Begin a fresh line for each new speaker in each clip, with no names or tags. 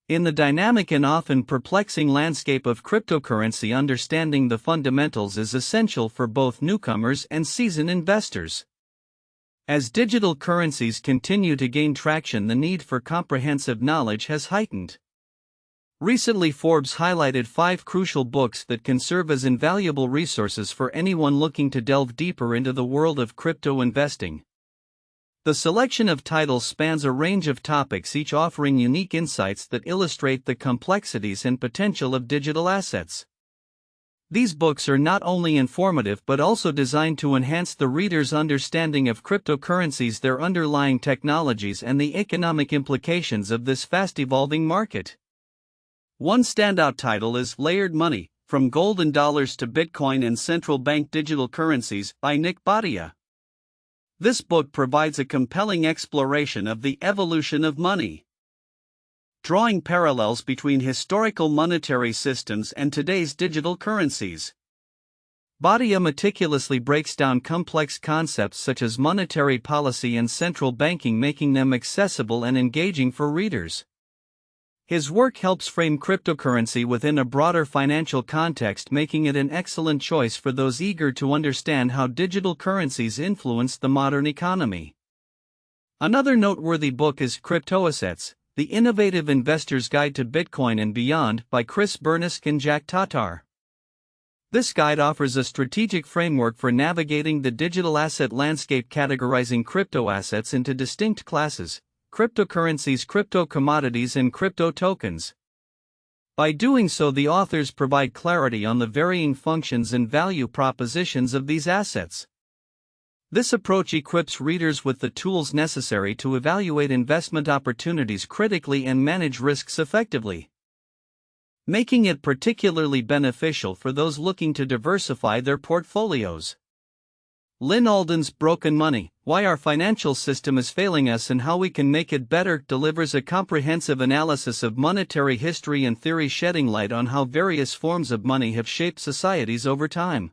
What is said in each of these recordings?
In the dynamic and often perplexing landscape of cryptocurrency, understanding the fundamentals is essential for both newcomers and seasoned investors. As digital currencies continue to gain traction, the need for comprehensive knowledge has heightened. Recently, Forbes highlighted 5 crucial books that can serve as invaluable resources for anyone looking to delve deeper into the world of crypto investing. The selection of titles spans a range of topics, each offering unique insights that illustrate the complexities and potential of digital assets. These books are not only informative but also designed to enhance the reader's understanding of cryptocurrencies, their underlying technologies, and the economic implications of this fast-evolving market. One standout title is Layered Money: From Gold and Dollars to Bitcoin and Central Bank Digital Currencies by Nik Bhatia. This book provides a compelling exploration of the evolution of money, drawing parallels between historical monetary systems and today's digital currencies. Bhatia meticulously breaks down complex concepts such as monetary policy and central banking, making them accessible and engaging for readers. His work helps frame cryptocurrency within a broader financial context, making it an excellent choice for those eager to understand how digital currencies influence the modern economy. Another noteworthy book is Cryptoassets: The Innovative Investor's Guide to Bitcoin and Beyond by Burniske and Tatar. This guide offers a strategic framework for navigating the digital asset landscape, categorizing crypto assets into distinct classes: cryptocurrencies, crypto commodities, and crypto tokens. By doing so, the authors provide clarity on the varying functions and value propositions of these assets. This approach equips readers with the tools necessary to evaluate investment opportunities critically and manage risks effectively, making it particularly beneficial for those looking to diversify their portfolios. Lyn Alden's Broken Money: Why Our Financial System is Failing Us and How We Can Make It Better delivers a comprehensive analysis of monetary history and theory, shedding light on how various forms of money have shaped societies over time.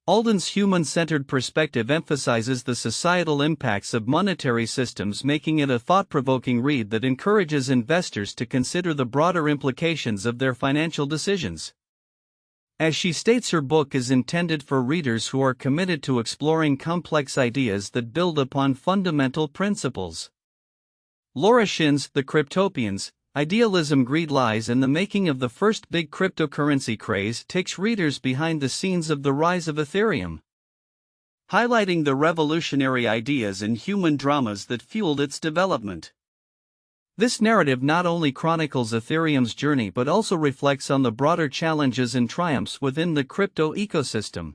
Alden's human-centered perspective emphasizes the societal impacts of monetary systems, making it a thought-provoking read that encourages investors to consider the broader implications of their financial decisions. As she states, her book is intended for readers who are committed to exploring complex ideas that build upon fundamental principles. Laura Shin's The Cryptopians: Idealism, Greed, Lies, and the Making of the First Big Cryptocurrency Craze takes readers behind the scenes of the rise of Ethereu, highlighting the revolutionary ideas and human dramas that fueled its development. This narrative not only chronicles Ethereum's journey but also reflects on the broader challenges and triumphs within the crypto ecosystem.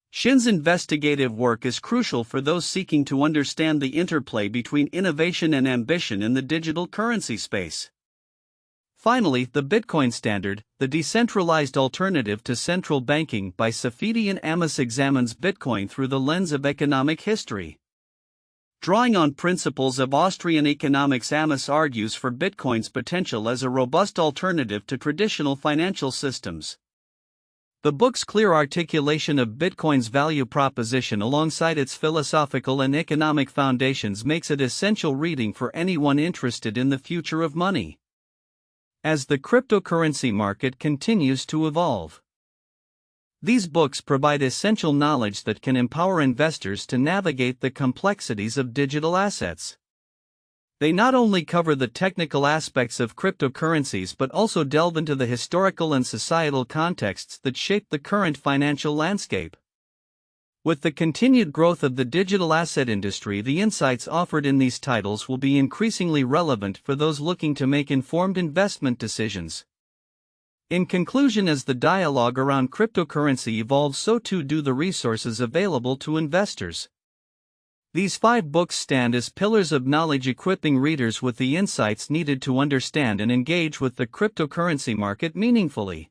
Shin's investigative work is crucial for those seeking to understand the interplay between innovation and ambition in the digital currency space. Finally, The Bitcoin Standard: The Decentralized Alternative to Central Banking by Saifedean Ammous examines Bitcoin through the lens of economic history. Drawing on principles of Austrian economics, Ammous argues for Bitcoin's potential as a robust alternative to traditional financial systems. The book's clear articulation of Bitcoin's value proposition alongside its philosophical and economic foundations makes it essential reading for anyone interested in the future of money as the cryptocurrency market continues to evolve. These books provide essential knowledge that can empower investors to navigate the complexities of digital assets. They not only cover the technical aspects of cryptocurrencies but also delve into the historical and societal contexts that shape the current financial landscape. With the continued growth of the digital asset industry, the insights offered in these titles will be increasingly relevant for those looking to make informed investment decisions. In conclusion, as the dialogue around cryptocurrency evolves, so too do the resources available to investors. These 5 books stand as pillars of knowledge, equipping readers with the insights needed to understand and engage with the cryptocurrency market meaningfully.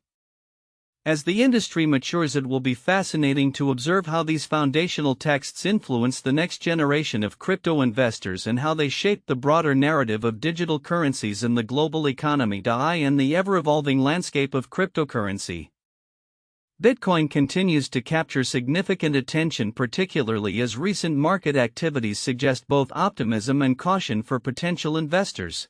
As the industry matures, it will be fascinating to observe how these foundational texts influence the next generation of crypto investors and how they shape the broader narrative of digital currencies in the global economy and the ever-evolving landscape of cryptocurrency. Bitcoin continues to capture significant attention, particularly as recent market activities suggest both optimism and caution for potential investors.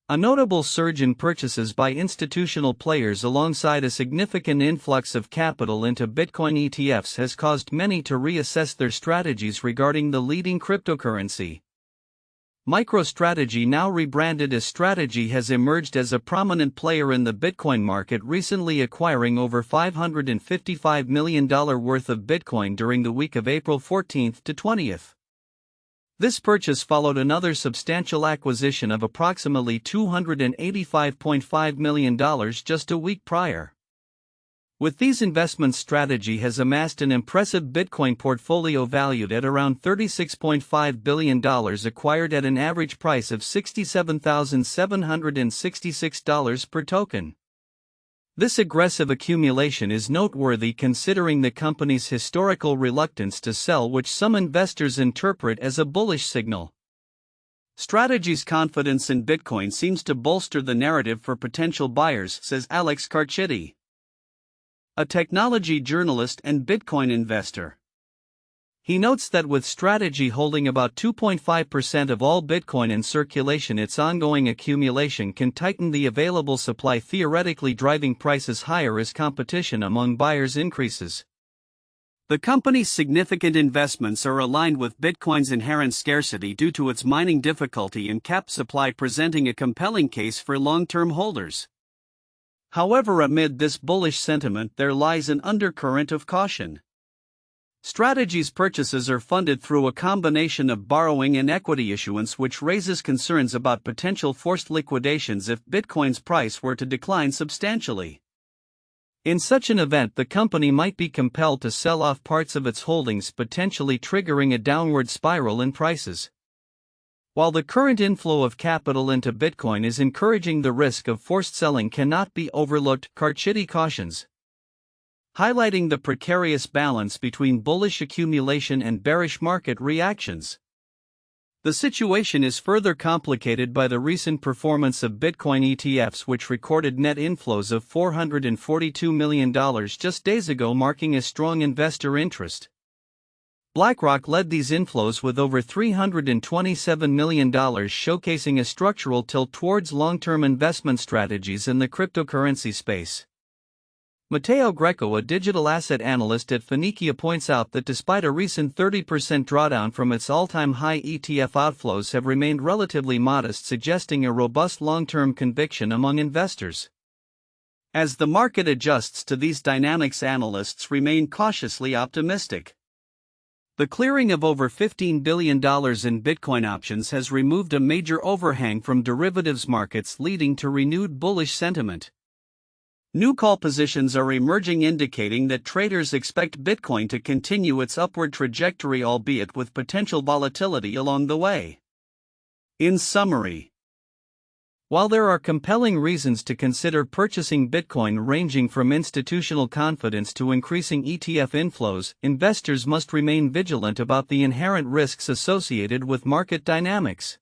A notable surge in purchases by institutional players alongside a significant influx of capital into Bitcoin ETFs has caused many to reassess their strategies regarding the leading cryptocurrency. MicroStrategy, now rebranded as Strategy, has emerged as a prominent player in the Bitcoin market, recently acquiring over $555 million worth of Bitcoin during the week of April 14 to 20th. This purchase followed another substantial acquisition of approximately $285.5 million just a week prior. With these investments, Strategy has amassed an impressive Bitcoin portfolio valued at around $36.5 billion, acquired at an average price of $67,766 per token. This aggressive accumulation is noteworthy considering the company's historical reluctance to sell, which some investors interpret as a bullish signal. Strategy's confidence in Bitcoin seems to bolster the narrative for potential buyers, says Alex Carchidi, a technology journalist and Bitcoin investor. He notes that with Strategy holding about 2.5% of all Bitcoin in circulation, its ongoing accumulation can tighten the available supply, theoretically driving prices higher as competition among buyers increases. The company's significant investments are aligned with Bitcoin's inherent scarcity due to its mining difficulty and capped supply, presenting a compelling case for long-term holders. However, amid this bullish sentiment, there lies an undercurrent of caution. Strategy's purchases are funded through a combination of borrowing and equity issuance, which raises concerns about potential forced liquidations if Bitcoin's price were to decline substantially. In such an event, the company might be compelled to sell off parts of its holdings, potentially triggering a downward spiral in prices. While the current inflow of capital into Bitcoin is encouraging, the risk of forced selling cannot be overlooked, Carchidi cautions, highlighting the precarious balance between bullish accumulation and bearish market reactions. The situation is further complicated by the recent performance of Bitcoin ETFs, which recorded net inflows of $442 million just days ago, marking a strong investor interest. BlackRock led these inflows with over $327 million, showcasing a structural tilt towards long-term investment strategies in the cryptocurrency space. Matteo Greco, a digital asset analyst at Burniske, points out that despite a recent 30% drawdown from its all-time high, ETF outflows have remained relatively modest, suggesting a robust long-term conviction among investors. As the market adjusts to these dynamics, analysts remain cautiously optimistic. The clearing of over $15 billion in Bitcoin options has removed a major overhang from derivatives markets, leading to renewed bullish sentiment. New call positions are emerging, indicating that traders expect Bitcoin to continue its upward trajectory, albeit with potential volatility along the way. In summary, while there are compelling reasons to consider purchasing Bitcoin, ranging from institutional confidence to increasing ETF inflows, investors must remain vigilant about the inherent risks associated with market dynamics.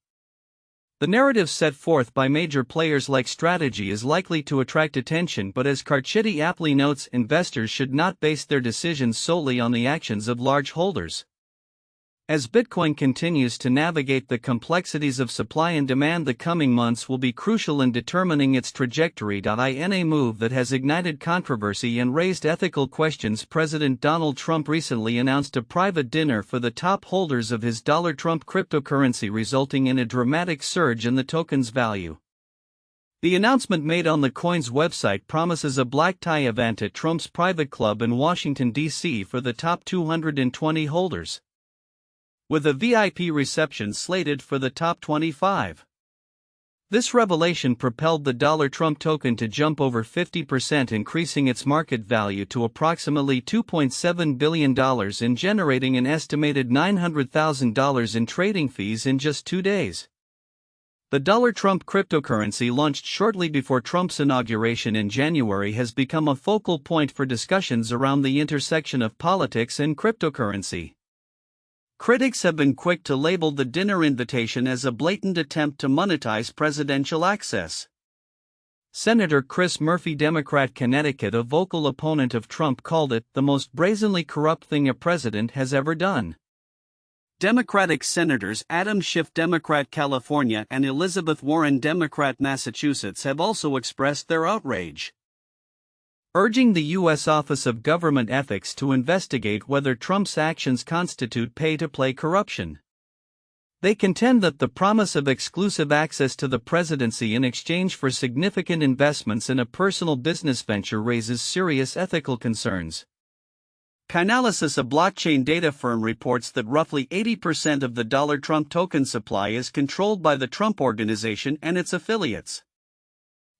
The narrative set forth by major players like Strategy is likely to attract attention, but as Carchidi aptly notes, investors should not base their decisions solely on the actions of large holders. As Bitcoin continues to navigate the complexities of supply and demand, the coming months will be crucial in determining its trajectory. In a move that has ignited controversy and raised ethical questions, President Donald Trump recently announced a private dinner for the top holders of his $Trump cryptocurrency, resulting in a dramatic surge in the token's value. The announcement, made on the coin's website, promises a black tie event at Trump's private club in Washington, D.C. for the top 220 holders, with a VIP reception slated for the top 25. This revelation propelled the Trump token to jump over 50%, increasing its market value to approximately $2.7 billion and generating an estimated $900,000 in trading fees in just 2 days. The Trump cryptocurrency, launched shortly before Trump's inauguration in January, has become a focal point for discussions around the intersection of politics and cryptocurrency. Critics have been quick to label the dinner invitation as a blatant attempt to monetize presidential access. Senator Chris Murphy, Democrat, Connecticut, a vocal opponent of Trump, called it the most brazenly corrupt thing a president has ever done. Democratic Senators Adam Schiff, Democrat California, and Elizabeth Warren, Democrat Massachusetts, have also expressed their outrage, urging the U.S. Office of Government Ethics to investigate whether Trump's actions constitute pay-to-play corruption. They contend that the promise of exclusive access to the presidency in exchange for significant investments in a personal business venture raises serious ethical concerns. Chainalysis, a blockchain data firm, reports that roughly 80% of the $Trump token supply is controlled by the Trump Organization and its affiliates.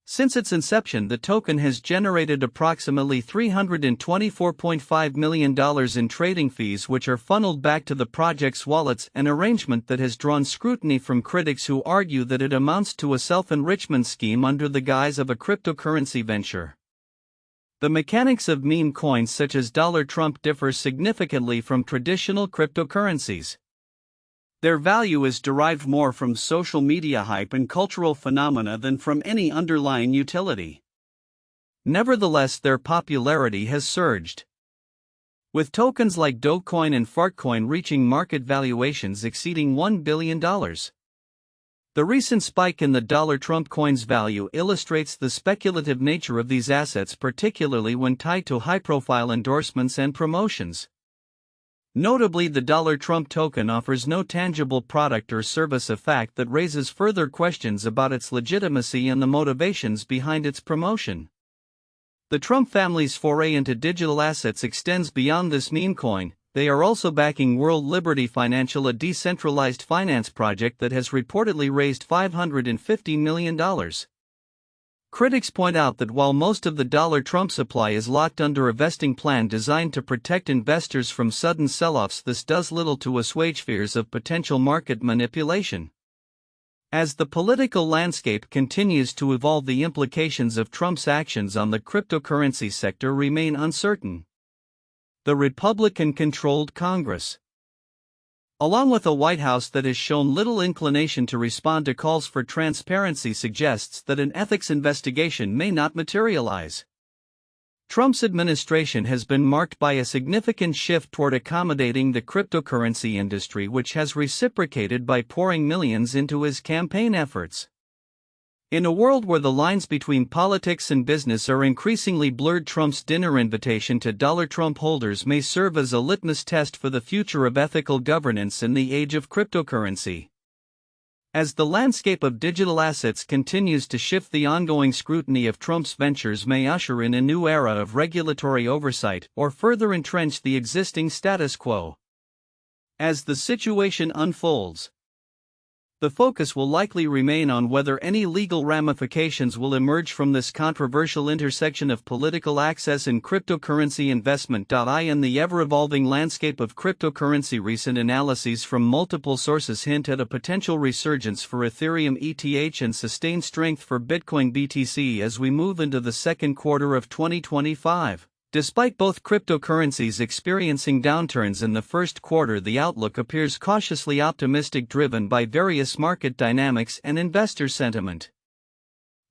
Since its inception, the token has generated approximately $324.5 million in trading fees, which are funneled back to the project's wallets, an arrangement that has drawn scrutiny from critics who argue that it amounts to a self-enrichment scheme under the guise of a cryptocurrency venture. The mechanics of meme coins such as $Trump differ significantly from traditional cryptocurrencies. Their value is derived more from social media hype and cultural phenomena than from any underlying utility. Nevertheless, their popularity has surged, with tokens like Dogecoin and Fartcoin reaching market valuations exceeding $1 billion. The recent spike in the Trump coin's value illustrates the speculative nature of these assets, particularly when tied to high-profile endorsements and promotions. Notably, the Trump token offers no tangible product or service, a fact that raises further questions about its legitimacy and the motivations behind its promotion. The Trump family's foray into digital assets extends beyond this meme coin. They are also backing World Liberty Financial, a decentralized finance project that has reportedly raised $550 million. Critics point out that while most of the Trump supply is locked under a vesting plan designed to protect investors from sudden sell-offs, this does little to assuage fears of potential market manipulation. As the political landscape continues to evolve, the implications of Trump's actions on the cryptocurrency sector remain uncertain. The Republican-controlled Congress, along with a White House that has shown little inclination to respond to calls for transparency, suggests that an ethics investigation may not materialize. Trump's administration has been marked by a significant shift toward accommodating the cryptocurrency industry, which has reciprocated by pouring millions into his campaign efforts. In a world where the lines between politics and business are increasingly blurred, Trump's dinner invitation to Trump holders may serve as a litmus test for the future of ethical governance in the age of cryptocurrency. As the landscape of digital assets continues to shift, the ongoing scrutiny of Trump's ventures may usher in a new era of regulatory oversight or further entrench the existing status quo. As the situation unfolds, the focus will likely remain on whether any legal ramifications will emerge from this controversial intersection of political access and cryptocurrency investment. In the ever-evolving landscape of cryptocurrency, recent analyses from multiple sources hint at a potential resurgence for Ethereum ETH and sustained strength for Bitcoin BTC as we move into the second quarter of 2025. Despite both cryptocurrencies experiencing downturns in the first quarter, the outlook appears cautiously optimistic, driven by various market dynamics and investor sentiment.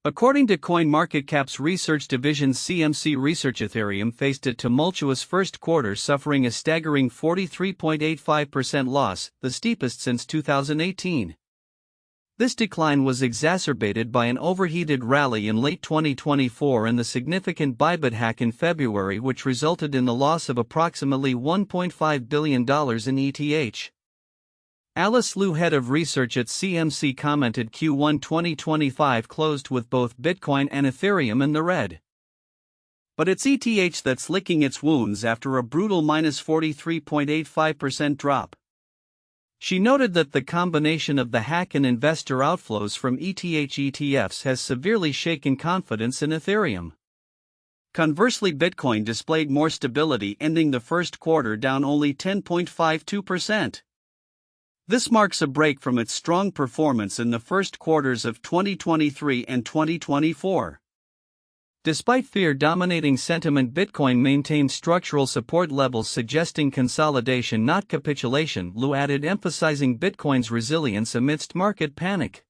According to CoinMarketCap's research division CMC Research, Ethereum faced a tumultuous first quarter, suffering a staggering 43.85% loss, the steepest since 2018. This decline was exacerbated by an overheated rally in late 2024 and the significant Bybit hack in February, which resulted in the loss of approximately $1.5 billion in ETH. Alice Liu, head of research at CMC, commented Q1 2025 closed with both Bitcoin and Ethereum in the red. But it's ETH that's licking its wounds after a brutal -43.85% drop. She noted that the combination of the hack and investor outflows from ETH ETFs has severely shaken confidence in Ethereum. Conversely, Bitcoin displayed more stability, ending the first quarter down only 10.52%. This marks a break from its strong performance in the first quarters of 2023 and 2024. Despite fear dominating sentiment, Bitcoin maintained structural support levels suggesting consolidation, not capitulation, Liu added, emphasizing Bitcoin's resilience amidst market panic.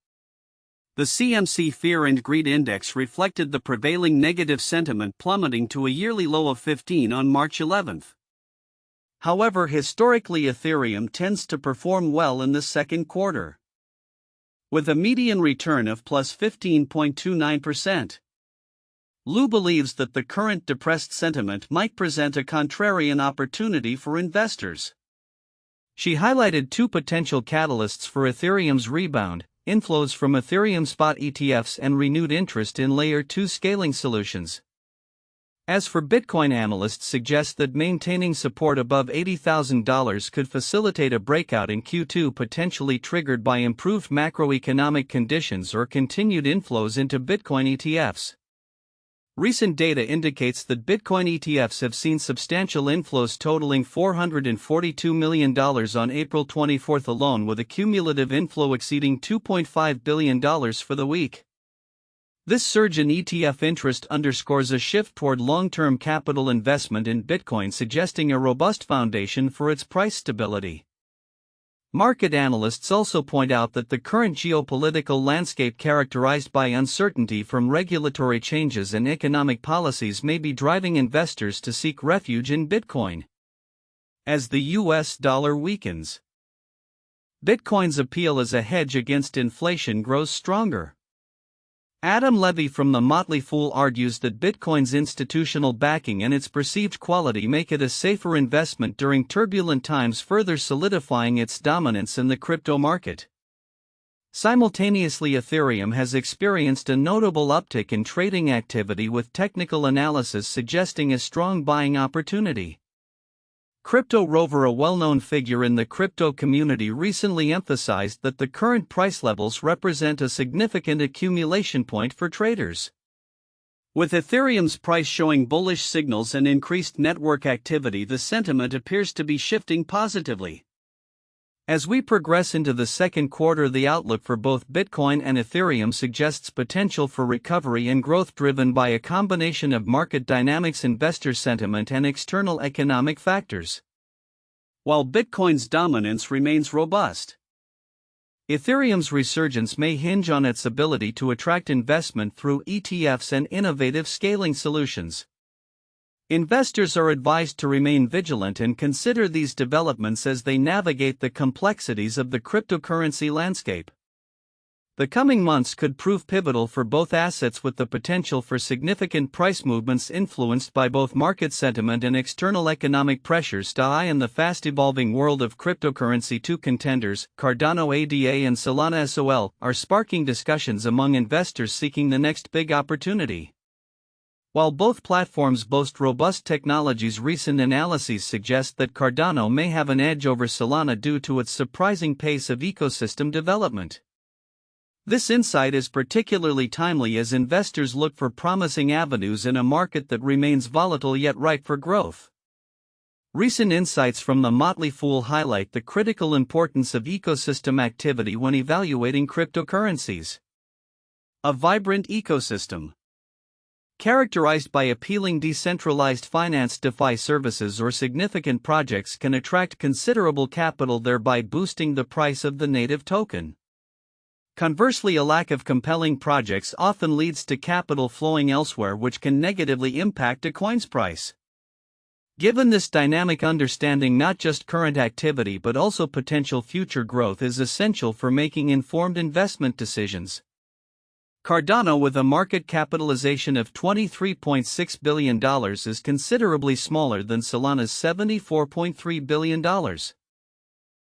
The CMC Fear and Greed Index reflected the prevailing negative sentiment, plummeting to a yearly low of 15 on March 11.
However, historically Ethereum tends to perform well in the second quarter, with a median return of plus 15.29%. Lou believes that the current depressed sentiment might present a contrarian opportunity for investors.
She highlighted two potential catalysts for Ethereum's rebound: inflows from Ethereum spot ETFs and renewed interest in Layer 2 scaling solutions. As for Bitcoin, analysts suggest that maintaining support above $80,000 could facilitate a breakout in Q2, potentially triggered by improved macroeconomic conditions or continued inflows into Bitcoin ETFs. Recent data indicates that Bitcoin ETFs have seen substantial inflows totaling $442 million on April 24 alone, with a cumulative inflow exceeding $2.5 billion for the week. This surge in ETF interest underscores a shift toward long-term capital investment in Bitcoin, suggesting a robust foundation for its price stability. Market analysts also point out that the current geopolitical landscape, characterized by uncertainty from regulatory changes and economic policies, may be driving investors to seek refuge in Bitcoin. As the US dollar weakens, Bitcoin's appeal as a hedge against inflation grows stronger. Adam Levy from The Motley Fool argues that Bitcoin's institutional backing and its perceived quality make it a safer investment during turbulent times, further solidifying its dominance in the crypto market. Simultaneously, Ethereum has experienced a notable uptick in trading activity, with technical analysis suggesting a strong buying opportunity. Crypto Rover, a well-known figure in the crypto community, recently emphasized that the current price levels represent a significant accumulation point for traders. With Ethereum's price showing bullish signals and increased network activity, the sentiment appears to be shifting positively. As we progress into the second quarter, the outlook for both Bitcoin and Ethereum suggests potential for recovery and growth, driven by a combination of market dynamics, investor sentiment, and external economic factors. While Bitcoin's dominance remains robust, Ethereum's resurgence may hinge on its ability to attract investment through ETFs and innovative scaling solutions. Investors are advised to remain vigilant and consider these developments as they navigate the complexities of the cryptocurrency landscape. The coming months could prove pivotal for both assets, with the potential for significant price movements influenced by both market sentiment and external economic pressures. In the fast-evolving world of cryptocurrency, two contenders, Cardano ADA and Solana SOL, are sparking discussions among investors seeking the next big opportunity. While both platforms boast robust technologies, recent analyses suggest that Cardano may have an edge over Solana due to its surprising pace of ecosystem development. This insight is particularly timely as investors look for promising avenues in a market that remains volatile yet ripe for growth. Recent insights from The Motley Fool highlight the critical importance of ecosystem activity when evaluating cryptocurrencies. A vibrant ecosystem, characterized by appealing decentralized finance, DeFi services, or significant projects, can attract considerable capital, thereby boosting the price of the native token. Conversely, a lack of compelling projects often leads to capital flowing elsewhere, which can negatively impact a coin's price. Given this dynamic, understanding not just current activity but also potential future growth is essential for making informed investment decisions. Cardano, with a market capitalization of $23.6 billion, is considerably smaller than Solana's $74.3 billion.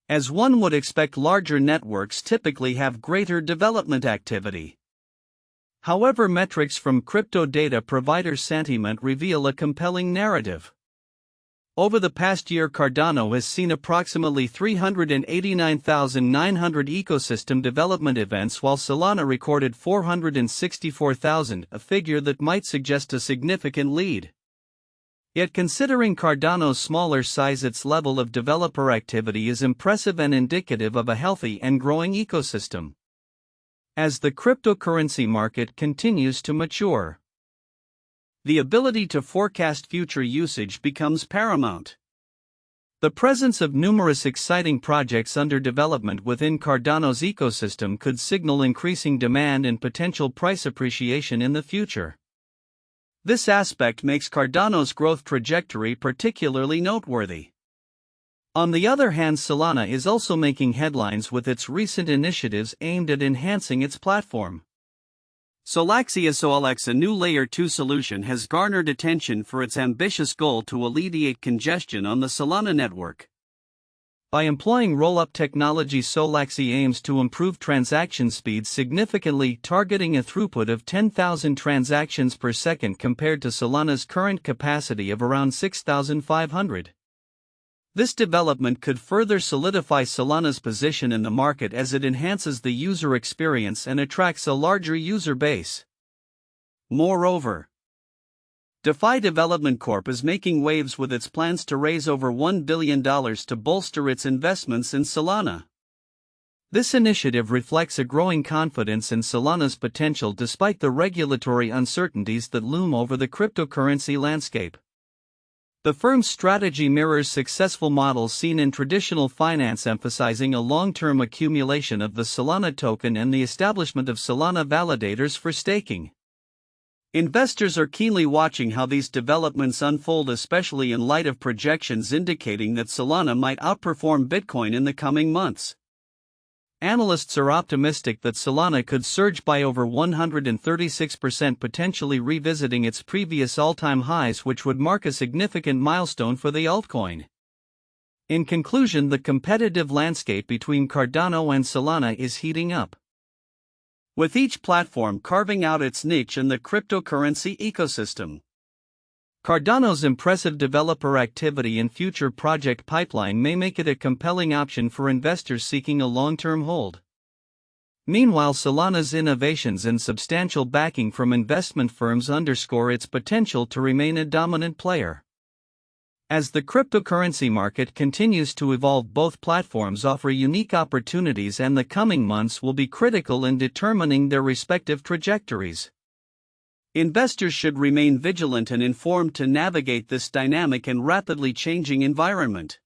As one would expect, larger networks typically have greater development activity. However, metrics from crypto data provider Sentiment reveal a compelling narrative. Over the past year, Cardano has seen approximately 389,900 ecosystem development events, while Solana recorded 464,000, a figure that might suggest a significant lead. Yet, considering Cardano's smaller size, its level of developer activity is impressive and indicative of a healthy and growing ecosystem. As the cryptocurrency market continues to mature, the ability to forecast future usage becomes paramount. The presence of numerous exciting projects under development within Cardano's ecosystem could signal increasing demand and potential price appreciation in the future. This aspect makes Cardano's growth trajectory particularly noteworthy. On the other hand, Solana is also making headlines with its recent initiatives aimed at enhancing its platform.
Solana, a new Layer 2 solution, has garnered attention for its ambitious goal to alleviate congestion on the Solana network.
By employing roll-up technology, Solana aims to improve transaction speeds significantly, targeting a throughput of 10,000 transactions per second compared to Solana's current capacity of around 6,500. This development could further solidify Solana's position in the market as it enhances the user experience and attracts a larger user base.
Moreover, DeFi Development Corp is making waves with its plans to raise over $1 billion to bolster its investments in Solana.
This initiative reflects a growing confidence in Solana's potential despite the regulatory uncertainties that loom over the cryptocurrency landscape. The firm's strategy mirrors successful models seen in traditional finance, emphasizing a long-term accumulation of the Solana token and the establishment of Solana validators for staking.
Investors are keenly watching how these developments unfold, especially in light of projections indicating that Solana might outperform Bitcoin in the coming months.
Analysts are optimistic that Solana could surge by over 136%, potentially revisiting its previous all-time highs, which would mark a significant milestone for the altcoin. In conclusion, the competitive landscape between Cardano and Solana is heating up,
with each platform carving out its niche in the cryptocurrency ecosystem.
Cardano's impressive developer activity and future project pipeline may make it a compelling option for investors seeking a long-term hold. Meanwhile, Solana's innovations and substantial backing from investment firms underscore its potential to remain a dominant player. As the cryptocurrency market continues to evolve, both platforms offer unique opportunities, and the coming months will be critical in determining their respective trajectories.
Investors should remain vigilant and informed to navigate this dynamic and rapidly changing environment.